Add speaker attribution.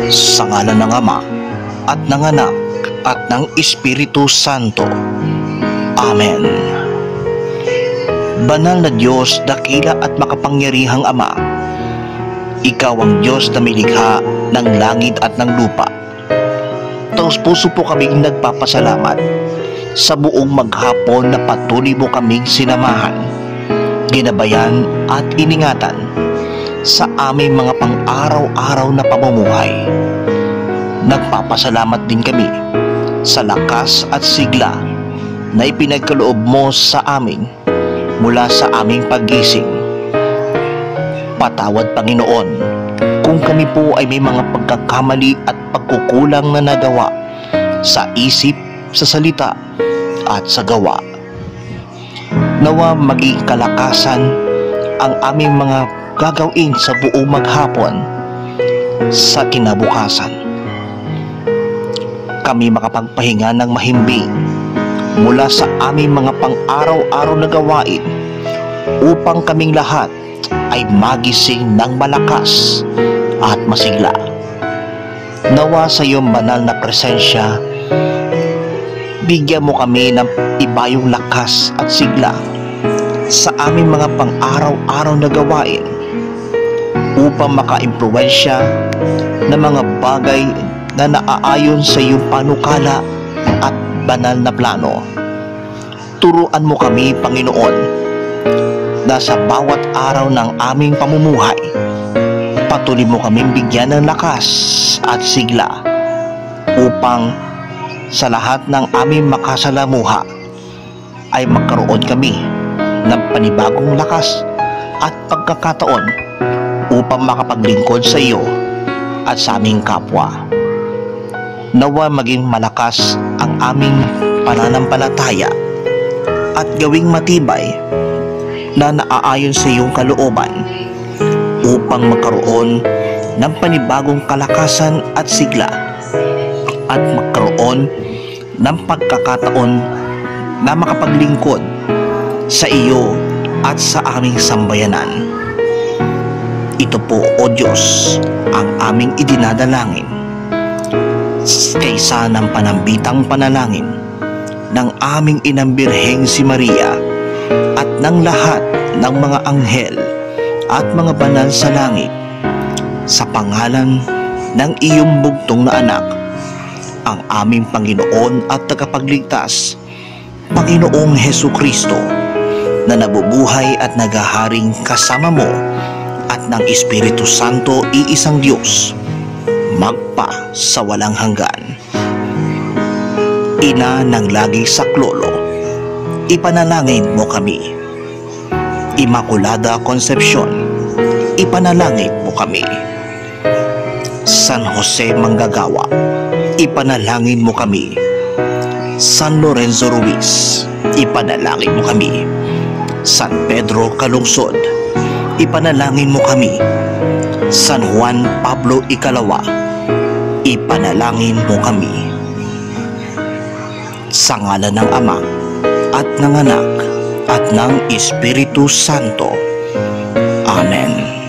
Speaker 1: Sa ngalan ng Ama, at ng Anak, at ng Espiritu Santo. Amen. Banal na Diyos, dakila at makapangyarihang Ama, Ikaw ang Diyos na milikha ng langit at ng lupa. Taos puso po kaming nagpapasalamat sa buong maghapon na patuloy mo kaming sinamahan, ginabayan at iningatan sa aming mga pang-araw-araw na pamumuhay. Nagpapasalamat din kami sa lakas at sigla na ipinagkaloob mo sa amin mula sa aming paggising. Patawad, Panginoon, kung kami po ay may mga pagkakamali at pagkukulang na nagawa sa isip, sa salita at sa gawa. Nawa maging kalakasan ang aming mga gagawin sa buong maghapon sa kinabukasan. Kami makapagpahinga ng mahimbing mula sa aming mga pang-araw-araw na gawain upang kaming lahat ay magising ng malakas at masigla. Nawa sa iyong banal na presensya, bigyan mo kami ng ibayong lakas at sigla sa aming mga pang-araw-araw na gawain upang maka-impluwensya ng mga bagay na naaayon sa iyong panukala at banal na plano. Turuan mo kami, Panginoon, na sa bawat araw ng aming pamumuhay, patuloy mo kaming bigyan ng lakas at sigla upang sa lahat ng aming makasalamuha ay magkaroon kami ng panibagong lakas at pagkakataon upang makapaglingkod sa iyo at sa aming kapwa. Nawa maging malakas ang aming pananampalataya at gawing matibay na naaayon sa iyong kalooban upang magkaroon ng panibagong kalakasan at sigla at magkaroon ng pagkakataon na makapaglingkod sa iyo at sa aming sambayanan. Ito po, O Diyos, ang aming idinadalangin kaysa ng panambitang panalangin ng aming inang Birheng si Maria at ng lahat ng mga anghel at mga banal sa langit, sa pangalan ng iyong bugtong na anak, ang aming Panginoon at tagapagligtas, Panginoong Hesukristo, na nabubuhay at naghaharing kasama mo at ng Espiritu Santo, iisang Diyos, magpa sa walang hanggan. Ina ng laging saklolo, ipanalangin mo kami. Immaculada Concepcion, ipanalangin mo kami. San Jose Manggagawa, ipanalangin mo kami. San Lorenzo Ruiz, ipanalangin mo kami. San Pedro Calungsod, ipanalangin mo kami. San Juan Pablo Ikalawa, ipanalangin mo kami. Sa ngalan ng Ama at ng Anak at ng Espiritu Santo. Amen.